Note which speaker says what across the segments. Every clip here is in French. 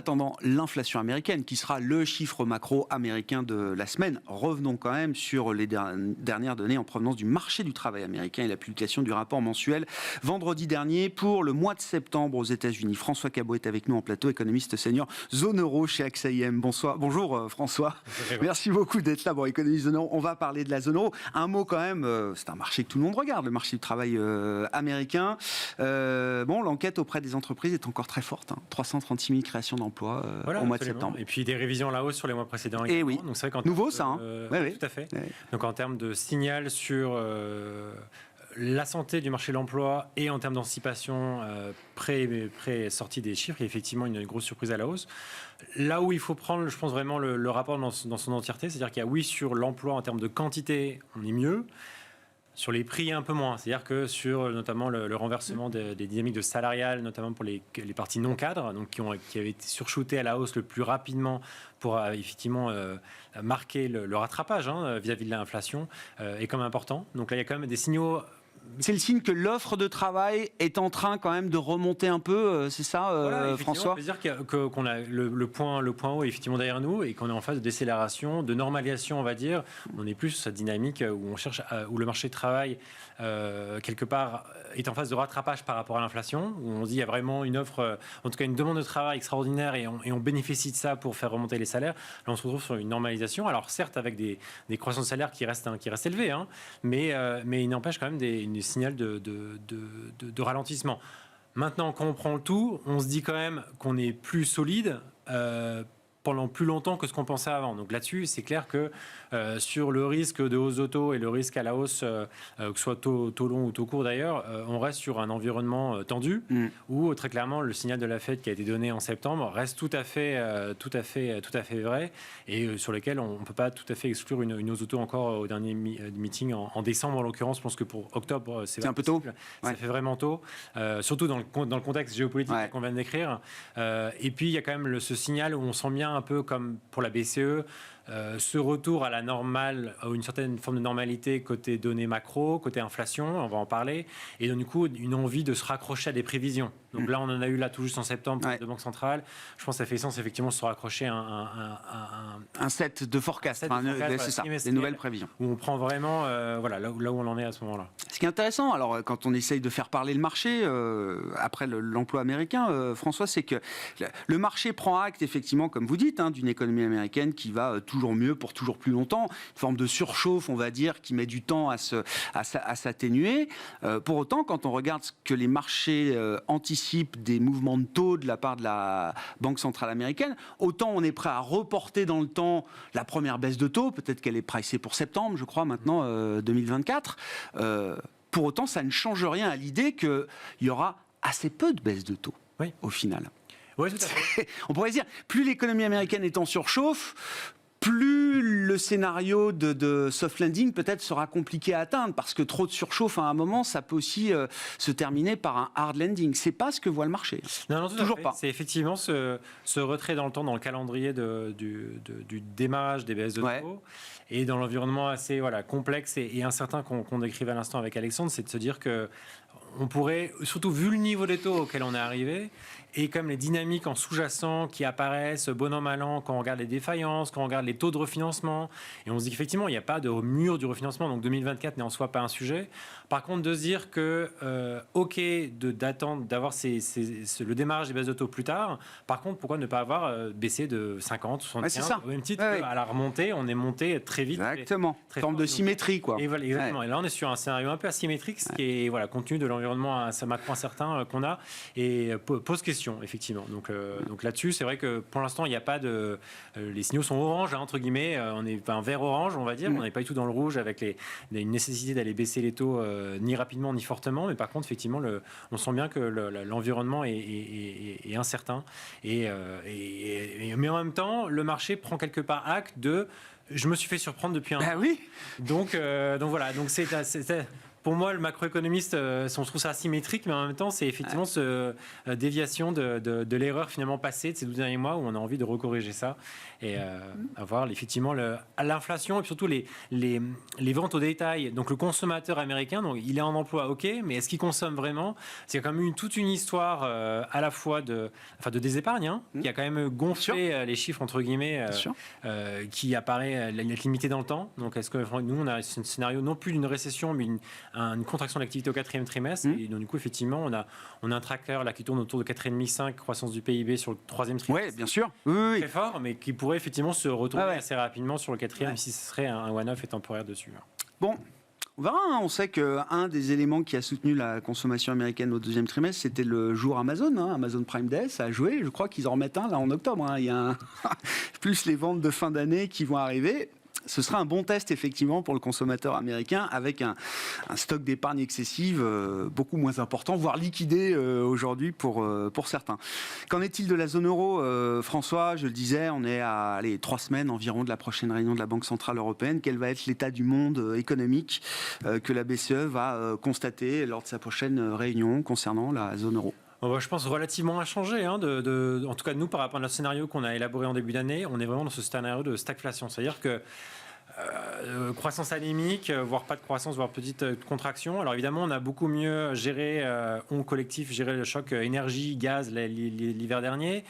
Speaker 1: attendant l'inflation américaine, qui sera le chiffre macro américain de la semaine, revenons quand même sur les dernières données en provenance du marché du travail américain et la publication du rapport mensuel vendredi dernier pour le mois de septembre aux États-Unis. François Cabot est avec nous en plateau, économiste senior zone euro chez AXA IM. Bonjour François. Merci beaucoup d'être là. Bon, économiste zone euro, on va parler de la zone euro. Un mot quand même, c'est un marché que tout le monde regarde, le marché du travail américain. L'enquête auprès des entreprises est encore très forte. 336 000 créations d'emplois au mois de septembre.
Speaker 2: Et puis des révisions à la hausse sur les mois précédents.
Speaker 1: Et oui.
Speaker 2: Donc c'est vrai
Speaker 1: nouveau ça.
Speaker 2: Oui. Tout à fait. Oui. Donc en termes de signal sur la santé du marché de l'emploi et en termes d'anticipation pré-sortie des chiffres, il y a effectivement une grosse surprise à la hausse. Là où il faut prendre, je pense vraiment le rapport dans son entièreté, c'est-à-dire qu'il y a oui sur l'emploi en termes de quantité, on est mieux. Sur les prix, un peu moins. C'est-à-dire que sur notamment le renversement des dynamiques de salariales, notamment pour les parties non cadres, donc qui avaient été surshootées à la hausse le plus rapidement pour effectivement marquer le rattrapage vis-à-vis de l'inflation, est quand même important. Donc là, il y a quand même des signaux.
Speaker 1: C'est le signe que l'offre de travail est en train quand même de remonter un peu, c'est ça,
Speaker 2: voilà,
Speaker 1: François ?
Speaker 2: On peut dire qu'on a le point haut est effectivement derrière nous et qu'on est en phase de décélération, de normalisation, on va dire. On est plus sur cette dynamique où on cherche, où le marché du travail quelque part est en phase de rattrapage par rapport à l'inflation, où on se dit il y a vraiment une offre, en tout cas une demande de travail extraordinaire et on bénéficie de ça pour faire remonter les salaires. Là, on se retrouve sur une normalisation. Alors certes avec des croissances de salaires qui restent élevées, mais il n'empêche quand même une signal de ralentissement. Maintenant, quand on prend le tout, on se dit quand même qu'on est plus solide pendant plus longtemps que ce qu'on pensait avant. Donc là-dessus, c'est clair que sur le risque de hausse d'auto et le risque à la hausse, que ce soit taux long ou taux court d'ailleurs, on reste sur un environnement tendu où très clairement le signal de la Fed qui a été donné en septembre reste tout à fait vrai et sur lequel on ne peut pas tout à fait exclure une hausse d'auto encore au dernier meeting en décembre en l'occurrence. Je pense que pour octobre, c'est
Speaker 1: un peu tôt.
Speaker 2: Ça fait vraiment tôt, surtout dans le contexte géopolitique qu'on vient de décrire. Et puis il y a quand même ce signal où on sent bien un peu comme pour la BCE, ce retour à la normale, à une certaine forme de normalité côté données macro, côté inflation, on va en parler, et donc du coup une envie de se raccrocher à des prévisions. Donc là, on en a eu là tout juste en septembre de Banque Centrale. Je pense que ça fait sens effectivement de se raccrocher à
Speaker 1: un set de forecast, c'est ça, des nouvelles prévisions.
Speaker 2: Où on prend vraiment là où on en est à ce moment-là.
Speaker 1: Ce qui est intéressant, alors quand on essaye de faire parler le marché, après l'emploi américain, François, c'est que le marché prend acte effectivement, comme vous dites, d'une économie américaine qui va toujours mieux pour toujours plus longtemps, une forme de surchauffe, on va dire, qui met du temps à s'atténuer. Pour autant, quand on regarde ce que les marchés anticipent des mouvements de taux de la part de la Banque centrale américaine, autant on est prêt à reporter dans le temps la première baisse de taux, peut-être qu'elle est pricée pour septembre, je crois, maintenant, 2024. Pour autant, ça ne change rien à l'idée qu'il y aura assez peu de baisse de taux, au final.
Speaker 2: Oui, tout à fait.
Speaker 1: On pourrait dire, plus l'économie américaine est en surchauffe, plus le scénario de soft landing peut-être sera compliqué à atteindre, parce que trop de surchauffe à un moment, ça peut aussi se terminer par un hard landing. C'est pas ce que voit le marché.
Speaker 2: Non,
Speaker 1: toujours pas.
Speaker 2: C'est effectivement ce retrait dans le temps, dans le calendrier du démarrage des baisses de taux, et dans l'environnement assez complexe et incertain qu'on décrivait à l'instant avec Alexandre, c'est de se dire que on pourrait, surtout vu le niveau des taux auquel on est arrivé, et comme les dynamiques en sous-jacent qui apparaissent bon an mal an quand on regarde les défaillances, quand on regarde les taux de refinancement, et on se dit qu'effectivement il n'y a pas de mur du refinancement, donc 2024 n'est en soi pas un sujet. Par contre, de se dire que d'attendre, d'avoir le démarrage des baisses de taux plus tard, par contre pourquoi ne pas avoir baissé de 50, 75, au même titre qu'à la remontée, on est monté très vite.
Speaker 1: Exactement, forme de symétrie quoi.
Speaker 2: Et voilà, exactement. Et là on est sur un scénario un peu asymétrique, ce qui est compte tenu de l'environnement macro incertain qu'on a, et pose question effectivement. Donc là-dessus, c'est vrai que pour l'instant, il n'y a pas de... les signaux sont orange, entre guillemets. On est un vert orange, on va dire. On n'est pas du tout dans le rouge avec une nécessité d'aller baisser les taux ni rapidement ni fortement. Mais par contre, effectivement, on sent bien que l'environnement est incertain. Mais en même temps, le marché prend quelque part acte de... Je me suis fait surprendre depuis un an.
Speaker 1: Oui.
Speaker 2: Donc voilà. Donc pour moi, le macroéconomiste, on trouve ça asymétrique, mais en même temps, c'est effectivement cette déviation de l'erreur finalement passée de ces 12 derniers mois où on a envie de recorriger ça et avoir effectivement l'inflation et puis surtout les ventes au détail. Donc le consommateur américain, donc, il est en emploi, ok, mais est-ce qu'il consomme vraiment? C'est quand même toute une histoire à la fois de désépargne, hein, qui a quand même gonflé les chiffres entre guillemets, qui apparaît limité dans le temps. Donc est-ce que nous, on a un scénario non plus d'une récession, mais une contraction de l'activité au 4e trimestre. Et donc, du coup, effectivement, on a un tracker là, qui tourne autour de 4,5-5 croissance du PIB sur le 3e trimestre.
Speaker 1: Oui, bien sûr. Oui.
Speaker 2: Très fort, mais qui pourrait effectivement se retourner assez rapidement sur le 4e, si ce serait un one-off et temporaire dessus.
Speaker 1: Bon. On verra, hein. On sait qu'un des éléments qui a soutenu la consommation américaine au 2e trimestre, c'était le jour Amazon, hein. Amazon Prime Day, ça a joué. Je crois qu'ils en remettent un là en octobre, hein. Il y a plus les ventes de fin d'année qui vont arriver. Ce sera un bon test effectivement pour le consommateur américain avec un stock d'épargne excessive beaucoup moins important, voire liquidé aujourd'hui pour certains. Qu'en est-il de la zone euro, François? Je le disais, on est à 3 semaines environ de la prochaine réunion de la Banque Centrale Européenne. Quel va être l'état du monde économique que la BCE va constater lors de sa prochaine réunion concernant la zone euro?
Speaker 2: Je pense relativement inchangé, hein, en tout cas nous par rapport à notre scénario qu'on a élaboré en début d'année, on est vraiment dans ce scénario de stagflation, c'est-à-dire que croissance anémique, voire pas de croissance, voire petite contraction. Alors évidemment, on a beaucoup mieux géré, collectif, géré le choc énergie, gaz l'hiver dernier.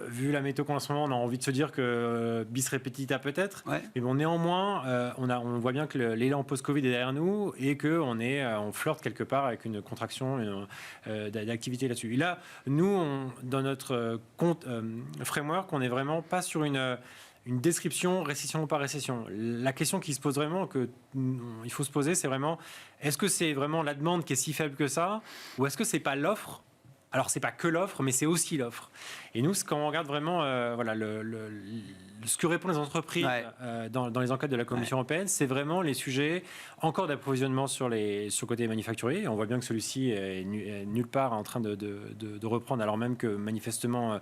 Speaker 2: Vu la météo en ce moment, on a envie de se dire que bis repetita peut-être. Ouais. Mais bon, néanmoins, on voit bien que l'élan post-Covid est derrière nous et qu'on flirte quelque part avec une contraction d'activité là-dessus. Et là, nous, dans notre framework, on n'est vraiment pas sur une description récession ou pas récession. La question qui se pose vraiment, il faut se poser, c'est vraiment, est-ce que c'est vraiment la demande qui est si faible que ça, ou est-ce que c'est pas l'offre? Alors c'est pas que l'offre, mais c'est aussi l'offre. Et nous, quand on regarde vraiment, ce que répondent les entreprises dans les enquêtes de la Commission européenne, c'est vraiment les sujets encore d'approvisionnement sur le côté manufacturier. Et on voit bien que celui-ci est nulle part en train de reprendre, alors même que manifestement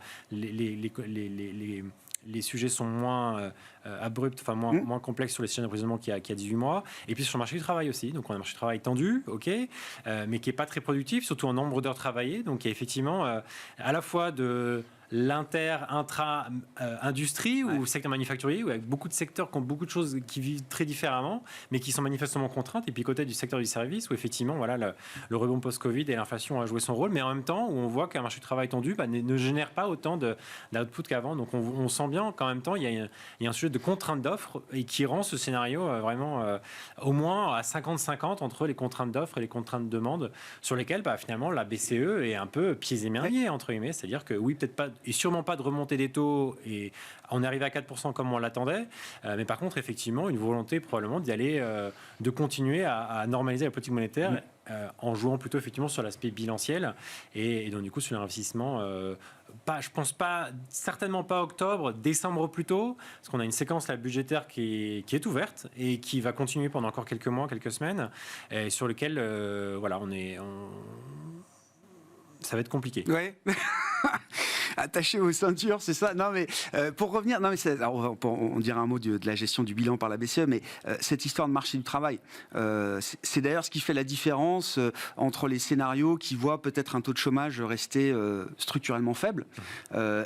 Speaker 2: les sujets sont moins abrupts, enfin moins complexes sur les chaînes d'approvisionnement qu'il y a 18 mois. Et puis sur le marché du travail aussi. Donc on a un marché du travail tendu, ok, mais qui n'est pas très productif, surtout en nombre d'heures travaillées. Donc il y a effectivement à la fois de intra-industrie ou secteur manufacturier, où avec beaucoup de secteurs qui ont beaucoup de choses qui vivent très différemment, mais qui sont manifestement contraintes. Et puis côté du secteur du service, où effectivement le rebond post-Covid et l'inflation a joué son rôle, mais en même temps où on voit qu'un marché du travail tendu ne génère pas autant d'output qu'avant. Donc on sent bien qu'en même temps, il y a un sujet de contrainte d'offres et qui rend ce scénario vraiment au moins à 50-50 entre les contraintes d'offres et les contraintes de demande, sur lesquelles finalement la BCE est un peu pieds et mains liés, entre guillemets. C'est-à-dire que oui, peut-être pas, et sûrement pas de remontée des taux, et on est arrivé à 4% comme on l'attendait, mais par contre effectivement une volonté probablement d'y aller, de continuer à normaliser la politique monétaire en jouant plutôt effectivement sur l'aspect bilanciel et donc du coup sur l'investissement. Je pense pas, certainement pas octobre, décembre plutôt, parce qu'on a une séquence budgétaire qui est ouverte et qui va continuer pendant encore quelques mois, quelques semaines, et sur lequel ça va être compliqué.
Speaker 1: Ouais. Attaché aux ceintures, c'est ça. Non, mais pour revenir, on dirait un mot de la gestion du bilan par la BCE, mais cette histoire de marché du travail, c'est d'ailleurs ce qui fait la différence entre les scénarios qui voient peut-être un taux de chômage rester structurellement faible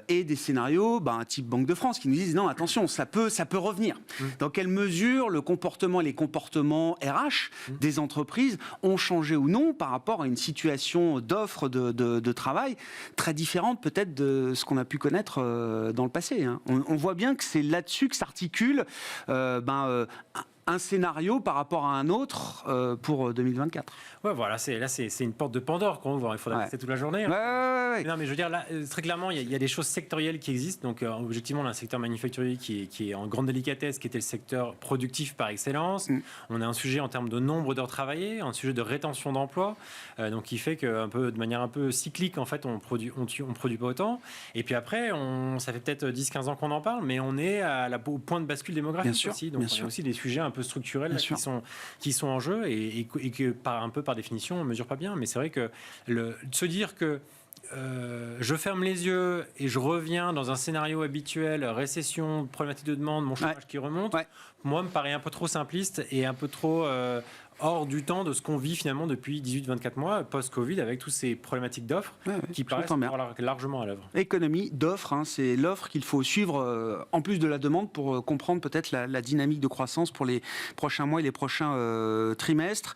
Speaker 1: et des scénarios, type Banque de France, qui nous disent non, attention, ça peut revenir. Dans quelle mesure les comportements RH des entreprises ont changé ou non par rapport à une situation d'offre de travail très différente peut-être de ce qu'on a pu connaître dans le passé. Hein. On voit bien que c'est là-dessus que s'articule un scénario par rapport à un autre pour 2024.
Speaker 2: Ouais, voilà, c'est une porte de Pandore qu'on ouvre. Il faudra rester toute la journée. Hein.
Speaker 1: Ouais.
Speaker 2: Non, mais je veux dire, là, très clairement, il y a des choses sectorielles qui existent. Donc, objectivement, on a un secteur manufacturier qui est en grande délicatesse, qui était le secteur productif par excellence. On a un sujet en termes de nombre d'heures travaillées, un sujet de rétention d'emploi, donc qui fait que de manière un peu cyclique, en fait, on produit pas autant. Et puis après, ça fait peut-être 10-15 ans qu'on en parle, mais on est au point de bascule démographique aussi. Donc, il y a aussi des sujets un peu structurels qui sont en jeu et que par définition on ne mesure pas bien, mais c'est vrai que se dire que je ferme les yeux et je reviens dans un scénario habituel, récession, problématique de demande, mon chômage qui remonte, moi me paraît un peu trop simpliste et un peu trop hors du temps de ce qu'on vit finalement depuis 18-24 mois post-Covid avec toutes ces problématiques d'offres qui paraissent largement à l'œuvre.
Speaker 1: Économie d'offres, hein, c'est l'offre qu'il faut suivre en plus de la demande pour comprendre peut-être la dynamique de croissance pour les prochains mois et les prochains trimestres.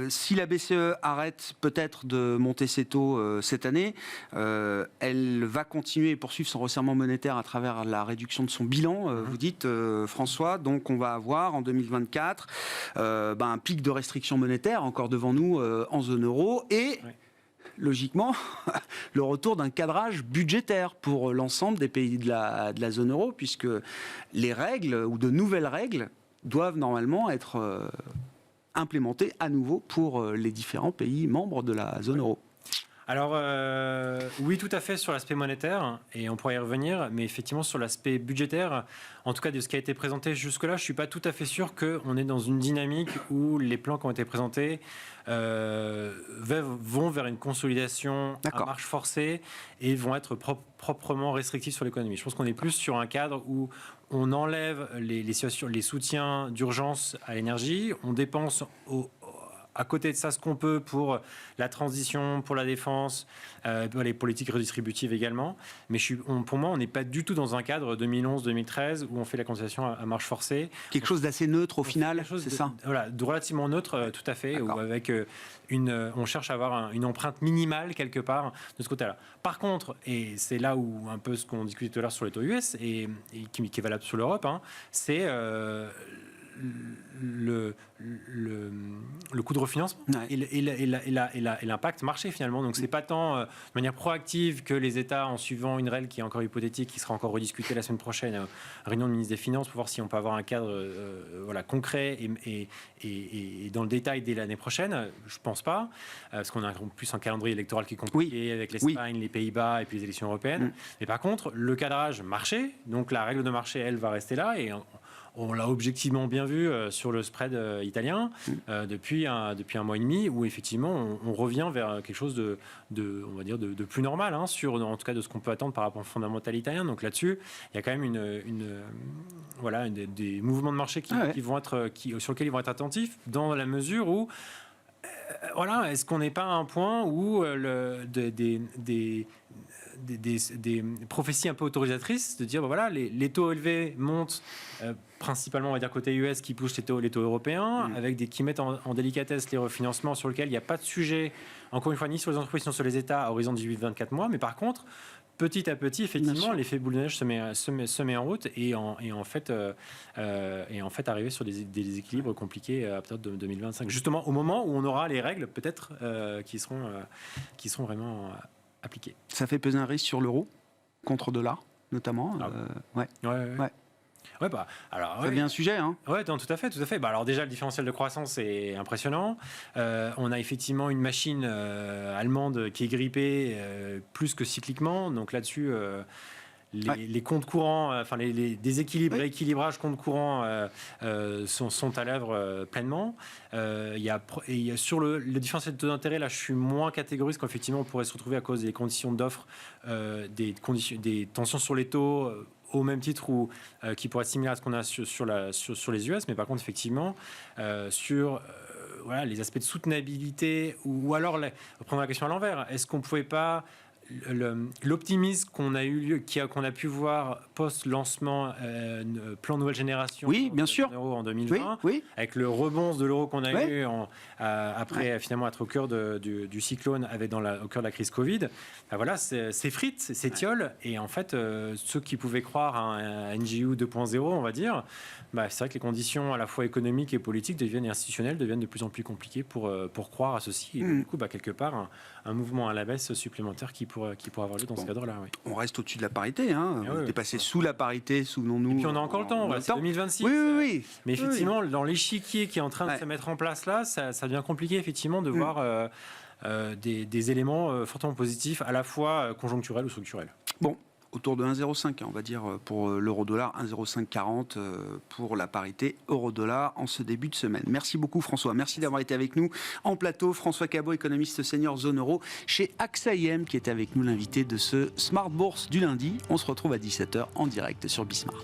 Speaker 1: Si la BCE arrête peut-être de monter ses taux cette année, elle va continuer et poursuivre son resserrement monétaire à travers la réduction de son bilan, vous dites François, donc on va avoir en 2024 un pic de restriction monétaire encore devant nous en zone euro et logiquement le retour d'un cadrage budgétaire pour l'ensemble des pays de la zone euro, puisque les règles ou de nouvelles règles doivent normalement être implémentées à nouveau pour les différents pays membres de la zone euro.
Speaker 2: Alors, oui, tout à fait sur l'aspect monétaire, et on pourrait y revenir, mais effectivement sur l'aspect budgétaire, en tout cas de ce qui a été présenté jusque-là, je ne suis pas tout à fait sûr qu'on est dans une dynamique où les plans qui ont été présentés vont vers une consolidation à marche forcée et vont être proprement restrictifs sur l'économie. Je pense qu'on est plus sur un cadre où on enlève les soutiens d'urgence à l'énergie, on dépense à côté de ça, ce qu'on peut pour la transition, pour la défense, pour les politiques redistributives également. Mais pour moi, on n'est pas du tout dans un cadre 2011-2013 où on fait la consolidation à marche forcée.
Speaker 1: Quelque chose d'assez neutre au final, c'est ça ?
Speaker 2: Voilà, de relativement neutre, tout à fait, où avec on cherche à avoir une empreinte minimale quelque part de ce côté-là. Par contre, et c'est là où un peu ce qu'on discutait tout à l'heure sur les taux US et qui est valable sur l'Europe, c'est le coût de refinancement et l'impact marché finalement. Donc c'est pas tant de manière proactive que les États, en suivant une règle qui est encore hypothétique, qui sera encore rediscutée la semaine prochaine, réunion du ministre des Finances pour voir si on peut avoir un cadre concret et dans le détail dès l'année prochaine. Je pense pas, parce qu'on a en plus un calendrier électoral qui est compliqué avec l'Espagne, les Pays-Bas et puis les élections européennes. Mais par contre, le cadrage marché, donc la règle de marché, elle va rester là et on l'a objectivement bien vu sur le spread italien depuis un mois et demi, où effectivement on revient vers quelque chose on va dire de plus normal, sur en tout cas de ce qu'on peut attendre par rapport au fondamental italien. Donc là-dessus, il y a quand même des mouvements de marché sur lesquels ils vont être attentifs, dans la mesure où est-ce qu'on n'est pas à un point où des prophéties un peu autorisatrices de dire les taux élevés montent principalement on va dire côté US qui pousse les taux européens qui mettent en délicatesse les refinancements sur lesquels il n'y a pas de sujet encore une fois ni sur les entreprises ni sur les États à horizon 18-24 mois, mais par contre petit à petit effectivement l'effet boule de neige se met en route et en fait arriver sur des équilibres compliqués à partir de 2025, justement au moment où on aura les règles peut-être qui seront vraiment appliquées. Ça
Speaker 1: fait peser un risque sur l'euro contre dollar notamment. Ça devient un sujet.
Speaker 2: Oui, tout à fait. Alors déjà, le différentiel de croissance est impressionnant. On a effectivement une machine allemande qui est grippée plus que cycliquement. Donc là-dessus, les comptes courants, les déséquilibres, rééquilibrages comptes courants sont à l'œuvre pleinement. Sur le différentiel de taux d'intérêt, là, je suis moins catégorique qu'effectivement, on pourrait se retrouver à cause des conditions d'offre, des tensions sur les taux. Au même titre qui pourrait être similaire à ce qu'on a sur les US, mais par contre, effectivement, sur les aspects de soutenabilité, ou alors, prendre la question à l'envers, est-ce qu'on ne pouvait pas l'optimisme qu'on a pu voir post-lancement plan nouvelle génération
Speaker 1: bien sûr.
Speaker 2: Euro en 2020, avec le rebond de l'euro qu'on a eu après finalement être au cœur du cyclone au cœur de la crise Covid, s'effrite, s'étiole, et en fait ceux qui pouvaient croire à un NGU 2.0 on va dire, c'est vrai que les conditions à la fois économiques et politiques et institutionnelles deviennent de plus en plus compliquées pour croire à ceci, et du coup quelque part un mouvement à la baisse supplémentaire qui pourrait avoir lieu dans ce cadre-là.
Speaker 1: On reste au-dessus de la parité, on est passé sous la parité, souvenons-nous.
Speaker 2: Et puis on a encore le temps, c'est 2026.
Speaker 1: Oui.
Speaker 2: Mais effectivement, dans l'échiquier qui est en train de se mettre en place là, ça devient compliqué effectivement de voir des éléments fortement positifs, à la fois conjoncturels ou structurels.
Speaker 1: Bon. Autour de 1,05, on va dire, pour l'euro-dollar, 1,0540 pour la parité euro-dollar en ce début de semaine. Merci beaucoup François, merci d'avoir été avec nous en plateau. François Cabot, économiste senior zone euro chez AXA IM, qui est avec nous l'invité de ce Smart Bourse du lundi. On se retrouve à 17h en direct sur Bismart.